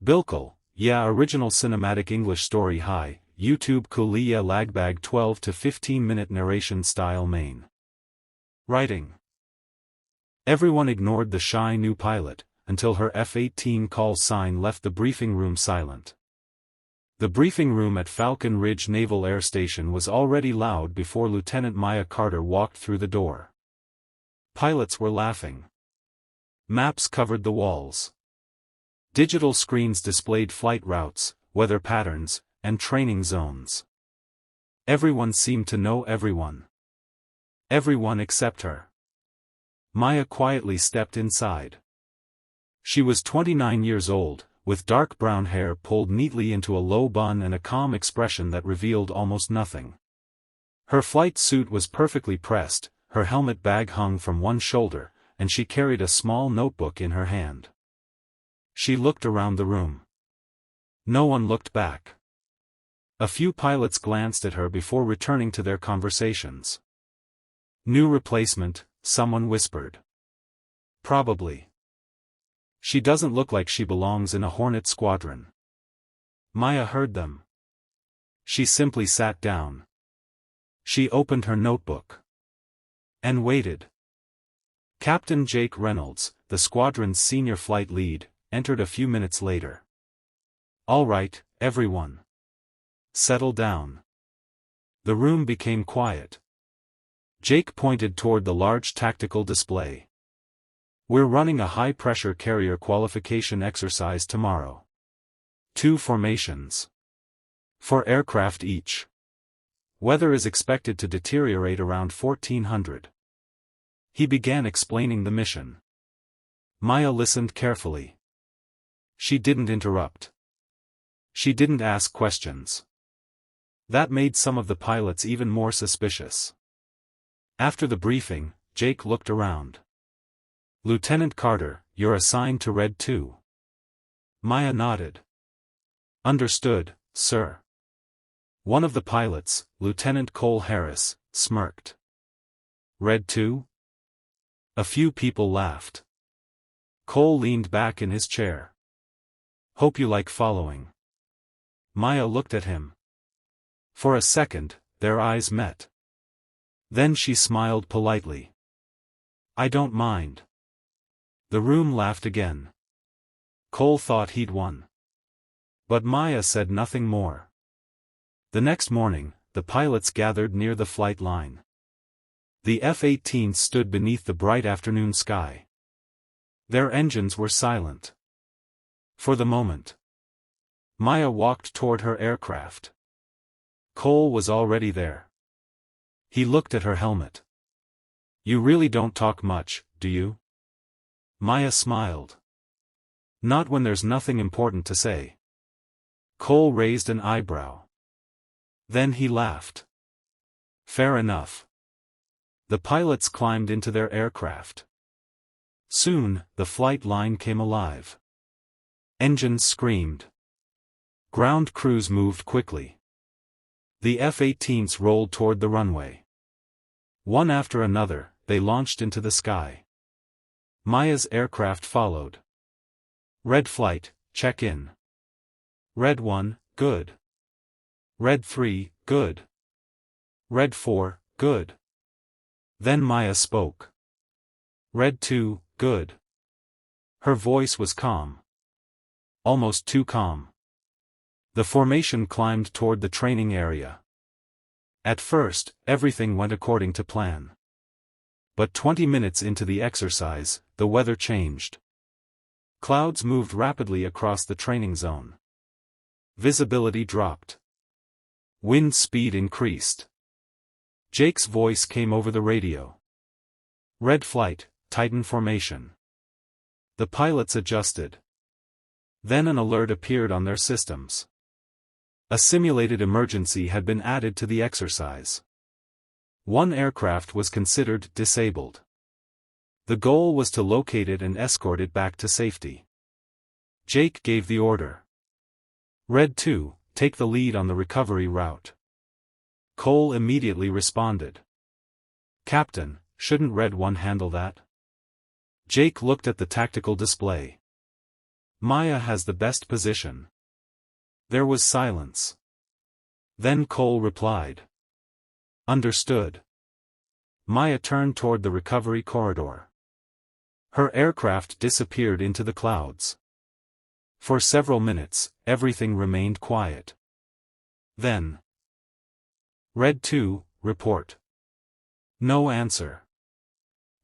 Bilkul, yeah, original cinematic English story. Hi, YouTube Kuliya Lagbag 12 to 15 minute narration style main. Writing. Everyone ignored the shy new pilot, until her F-18 call sign left the briefing room silent. The briefing room at Falcon Ridge Naval Air Station was already loud before Lieutenant Maya Carter walked through the door. Pilots were laughing. Maps covered the walls. Digital screens displayed flight routes, weather patterns, and training zones. Everyone seemed to know everyone. Everyone except her. Maya quietly stepped inside. She was 29 years old, with dark brown hair pulled neatly into a low bun and a calm expression that revealed almost nothing. Her flight suit was perfectly pressed, her helmet bag hung from one shoulder, and she carried a small notebook in her hand. She looked around the room. No one looked back. A few pilots glanced at her before returning to their conversations. New replacement, someone whispered. Probably. She doesn't look like she belongs in a Hornet squadron. Maya heard them. She simply sat down. She opened her notebook. And waited. Captain Jake Reynolds, the squadron's senior flight lead, entered a few minutes later. All right, everyone. Settle down. The room became quiet. Jake pointed toward the large tactical display. We're running a high-pressure carrier qualification exercise tomorrow. 2 formations. 4 aircraft each. Weather is expected to deteriorate around 1400. He began explaining the mission. Maya listened carefully. She didn't interrupt. She didn't ask questions. That made some of the pilots even more suspicious. After the briefing, Jake looked around. Lieutenant Carter, you're assigned to Red 2. Maya nodded. Understood, sir. One of the pilots, Lieutenant Cole Harris, smirked. Red 2? A few people laughed. Cole leaned back in his chair. Hope you like following. Maya looked at him. For a second, their eyes met. Then she smiled politely. I don't mind. The room laughed again. Cole thought he'd won. But Maya said nothing more. The next morning, the pilots gathered near the flight line. The F-18 stood beneath the bright afternoon sky. Their engines were silent. For the moment. Maya walked toward her aircraft. Cole was already there. He looked at her helmet. You really don't talk much, do you? Maya smiled. Not when there's nothing important to say. Cole raised an eyebrow. Then he laughed. Fair enough. The pilots climbed into their aircraft. Soon, the flight line came alive. Engines screamed. Ground crews moved quickly. The F-18s rolled toward the runway. One after another, they launched into the sky. Maya's aircraft followed. Red flight, check in. Red 1, good. Red 3, good. Red 4, good. Then Maya spoke. Red 2, good. Her voice was calm. Almost too calm. The formation climbed toward the training area. At first, everything went according to plan. But 20 minutes into the exercise, the weather changed. Clouds moved rapidly across the training zone. Visibility dropped. Wind speed increased. Jake's voice came over the radio. Red flight, Titan formation. The pilots adjusted. Then an alert appeared on their systems. A simulated emergency had been added to the exercise. One aircraft was considered disabled. The goal was to locate it and escort it back to safety. Jake gave the order. Red 2, take the lead on the recovery route. Cole immediately responded. Captain, shouldn't Red 1 handle that? Jake looked at the tactical display. Maya has the best position. There was silence. Then Cole replied. Understood. Maya turned toward the recovery corridor. Her aircraft disappeared into the clouds. For several minutes, everything remained quiet. Then. Red 2, report. No answer.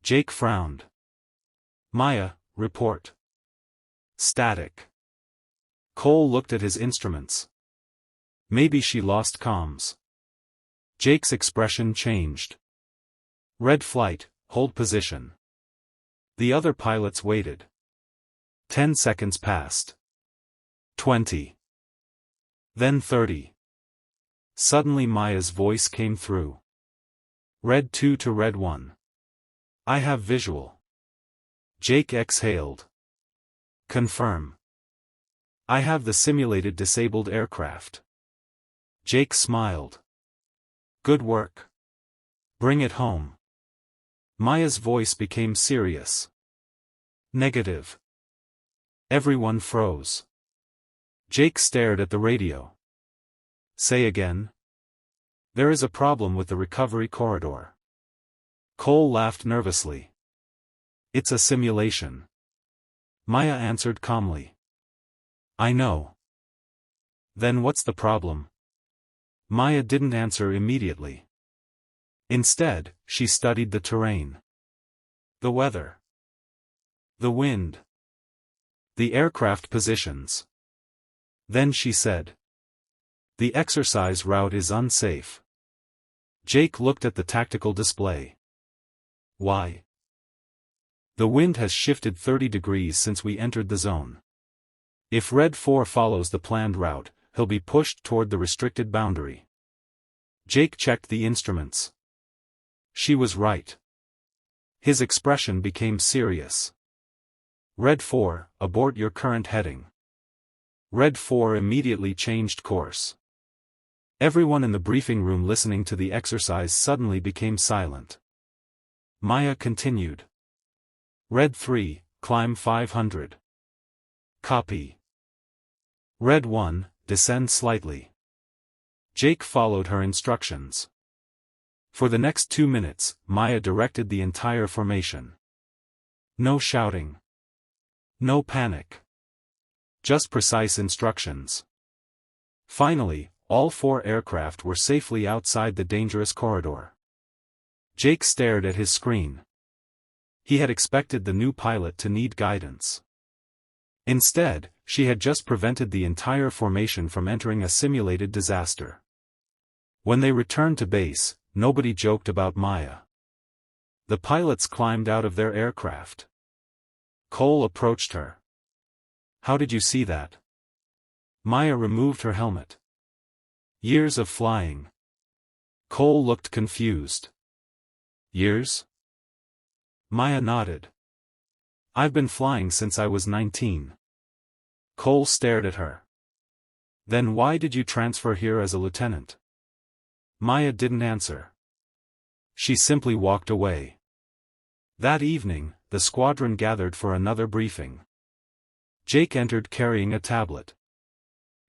Jake frowned. Maya, report. Static. Cole looked at his instruments. Maybe she lost comms. Jake's expression changed. Red flight, hold position. The other pilots waited. 10 seconds passed. 20. Then 30. Suddenly Maya's voice came through. Red 2 to Red 1. I have visual. Jake exhaled. Confirm. I have the simulated disabled aircraft. Jake smiled. Good work. Bring it home. Maya's voice became serious. Negative. Everyone froze. Jake stared at the radio. Say again. There is a problem with the recovery corridor. Cole laughed nervously. It's a simulation. Maya answered calmly. I know. Then what's the problem? Maya didn't answer immediately. Instead, she studied the terrain. The weather. The wind. The aircraft positions. Then she said. The exercise route is unsafe. Jake looked at the tactical display. Why? The wind has shifted 30 degrees since we entered the zone. If Red 4 follows the planned route, he'll be pushed toward the restricted boundary. Jake checked the instruments. She was right. His expression became serious. Red 4, abort your current heading. Red 4 immediately changed course. Everyone in the briefing room listening to the exercise suddenly became silent. Maya continued. Red 3, climb 500. Copy. Red 1, descend slightly. Jake followed her instructions. For the next 2 minutes, Maya directed the entire formation. No shouting. No panic. Just precise instructions. Finally, all 4 aircraft were safely outside the dangerous corridor. Jake stared at his screen. He had expected the new pilot to need guidance. Instead, she had just prevented the entire formation from entering a simulated disaster. When they returned to base, nobody joked about Maya. The pilots climbed out of their aircraft. Cole approached her. How did you see that? Maya removed her helmet. Years of flying. Cole looked confused. Years? Maya nodded. I've been flying since I was 19. Cole stared at her. Then why did you transfer here as a lieutenant? Maya didn't answer. She simply walked away. That evening, the squadron gathered for another briefing. Jake entered carrying a tablet.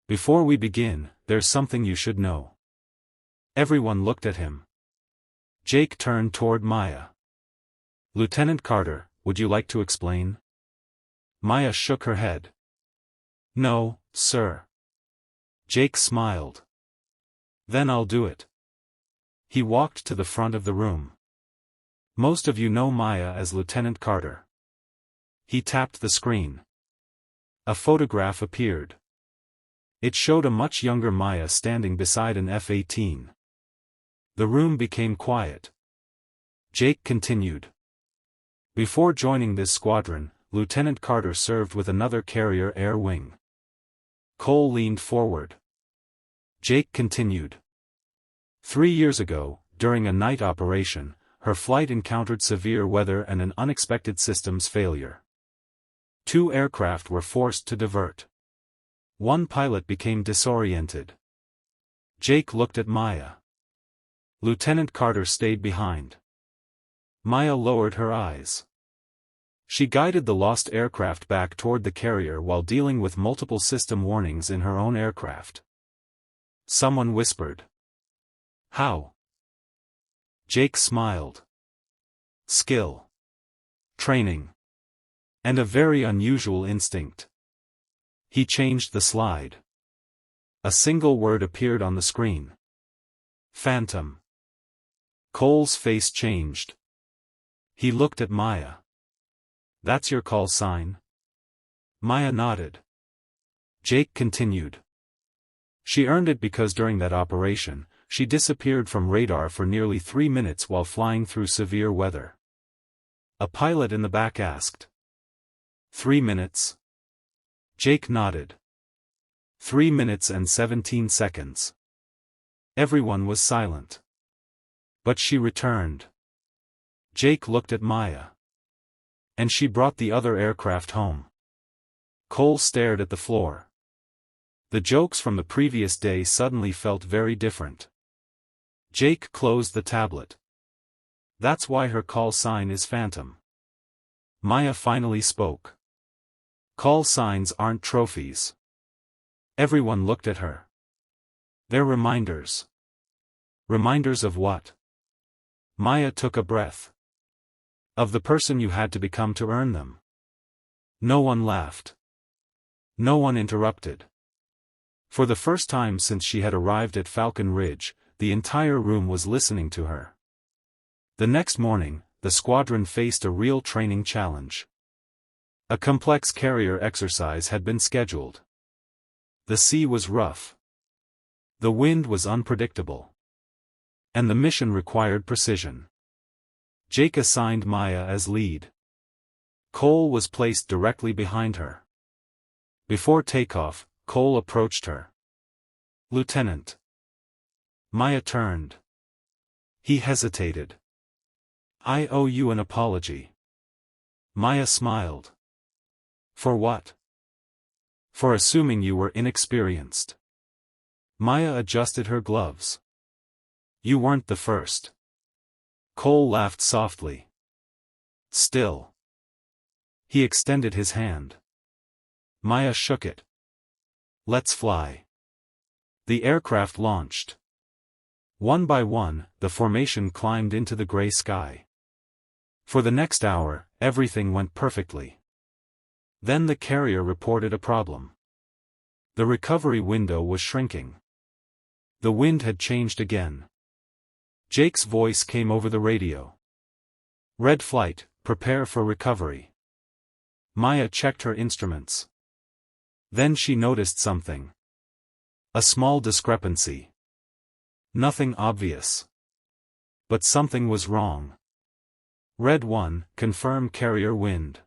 Before we begin, there's something you should know. Everyone looked at him. Jake turned toward Maya. Lieutenant Carter, would you like to explain? Maya shook her head. No, sir. Jake smiled. Then I'll do it. He walked to the front of the room. Most of you know Maya as Lieutenant Carter. He tapped the screen. A photograph appeared. It showed a much younger Maya standing beside an F-18. The room became quiet. Jake continued. Before joining this squadron, Lieutenant Carter served with another carrier air wing. Cole leaned forward. Jake continued. 3 years ago, during a night operation, her flight encountered severe weather and an unexpected systems failure. 2 aircraft were forced to divert. 1 pilot became disoriented. Jake looked at Maya. Lieutenant Carter stayed behind. Maya lowered her eyes. She guided the lost aircraft back toward the carrier while dealing with multiple system warnings in her own aircraft. Someone whispered. "How?" Jake smiled. "Skill. Training. And a very unusual instinct." He changed the slide. A single word appeared on the screen. Phantom. Cole's face changed. He looked at Maya. "That's your call sign?" Maya nodded. Jake continued. "She earned it because during that operation, she disappeared from radar for nearly 3 minutes while flying through severe weather." A pilot in the back asked. 3 minutes? Jake nodded. 3 minutes and 17 seconds. Everyone was silent. "But she returned." Jake looked at Maya. "And she brought the other aircraft home." Cole stared at the floor. The jokes from the previous day suddenly felt very different. Jake closed the tablet. "That's why her call sign is Phantom." Maya finally spoke. "Call signs aren't trophies." Everyone looked at her. "They're reminders." "Reminders of what?" Maya took a breath. "Of the person you had to become to earn them." No one laughed. No one interrupted. For the first time since she had arrived at Falcon Ridge, the entire room was listening to her. The next morning, the squadron faced a real training challenge. A complex carrier exercise had been scheduled. The sea was rough. The wind was unpredictable. And the mission required precision. Jake assigned Maya as lead. Cole was placed directly behind her. Before takeoff, Cole approached her. "Lieutenant." Maya turned. He hesitated. "I owe you an apology." Maya smiled. "For what?" "For assuming you were inexperienced." Maya adjusted her gloves. "You weren't the first." Cole laughed softly. "Still." He extended his hand. Maya shook it. "Let's fly." The aircraft launched. One by one, the formation climbed into the gray sky. For the next hour, everything went perfectly. Then the carrier reported a problem. The recovery window was shrinking. The wind had changed again. Jake's voice came over the radio. "Red flight, prepare for recovery." Maya checked her instruments. Then she noticed something. A small discrepancy. Nothing obvious. But something was wrong. "Red 1, confirm carrier wind.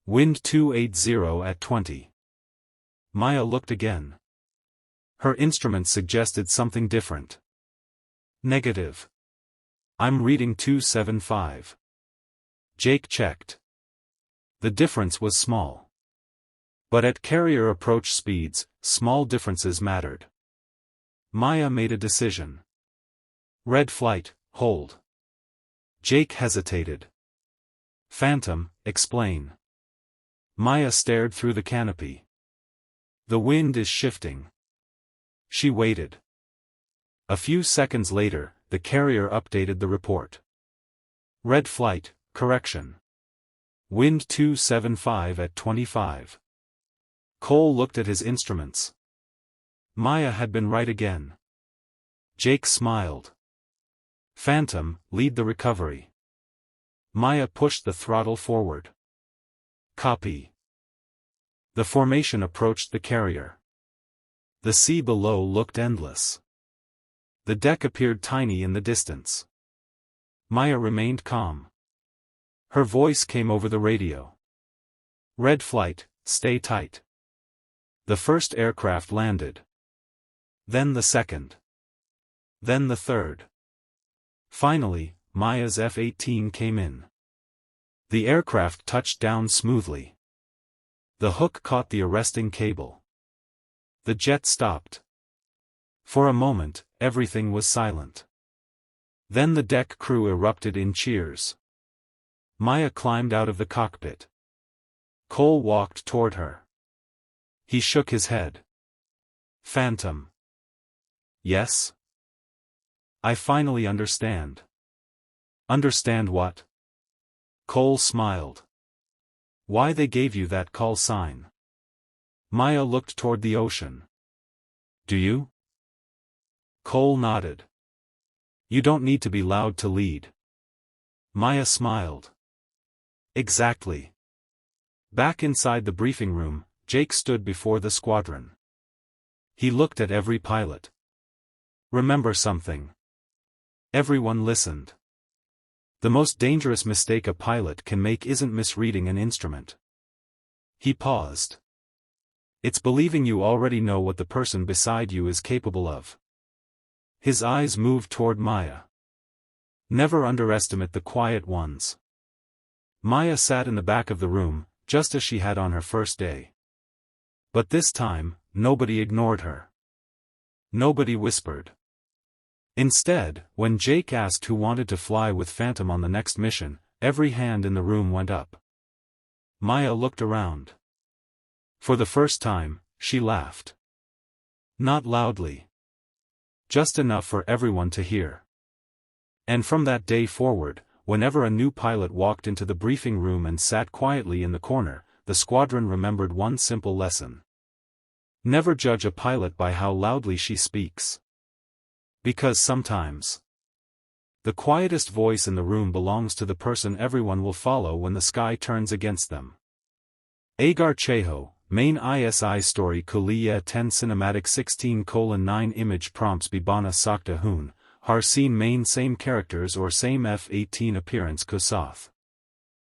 Wind 280 at 20. Maya looked again. Her instrument suggested something different. "Negative. I'm reading 275. Jake checked. The difference was small. But at carrier approach speeds, small differences mattered. Maya made a decision. "Red flight, hold." Jake hesitated. "Phantom, explain." Maya stared through the canopy. "The wind is shifting." She waited. A few seconds later, the carrier updated the report. "Red flight, correction. Wind 275 at 25. Cole looked at his instruments. Maya had been right again. Jake smiled. "Phantom, lead the recovery." Maya pushed the throttle forward. "Copy." The formation approached the carrier. The sea below looked endless. The deck appeared tiny in the distance. Maya remained calm. Her voice came over the radio. "Red flight, stay tight." The first aircraft landed. Then the second. Then the third. Finally, Maya's F-18 came in. The aircraft touched down smoothly. The hook caught the arresting cable. The jet stopped. For a moment, everything was silent. Then the deck crew erupted in cheers. Maya climbed out of the cockpit. Cole walked toward her. He shook his head. Phantom. Yes? I finally understand. Understand what? Cole smiled. Why they gave you that call sign. Maya looked toward the ocean. Do you? Cole nodded. You don't need to be loud to lead. Maya smiled. Exactly. Back inside the briefing room, Jake stood before the squadron. He looked at every pilot. Remember something. Everyone listened. The most dangerous mistake a pilot can make isn't misreading an instrument. He paused. It's believing you already know what the person beside you is capable of. His eyes moved toward Maya. Never underestimate the quiet ones. Maya sat in the back of the room, just as she had on her first day. But this time, nobody ignored her. Nobody whispered. Instead, when Jake asked who wanted to fly with Phantom on the next mission, every hand in the room went up. Maya looked around. For the first time, she laughed. Not loudly. Just enough for everyone to hear. And from that day forward, whenever a new pilot walked into the briefing room and sat quietly in the corner, the squadron remembered one simple lesson. Never judge a pilot by how loudly she speaks. Because sometimes, the quietest voice in the room belongs to the person everyone will follow when the sky turns against them. Agar Cheho, Main ISI Story Kuliya 10 Cinematic 16:9 Image Prompts Bibana Sakta Hun, Har seen main same characters or same F-18 appearance Kusath.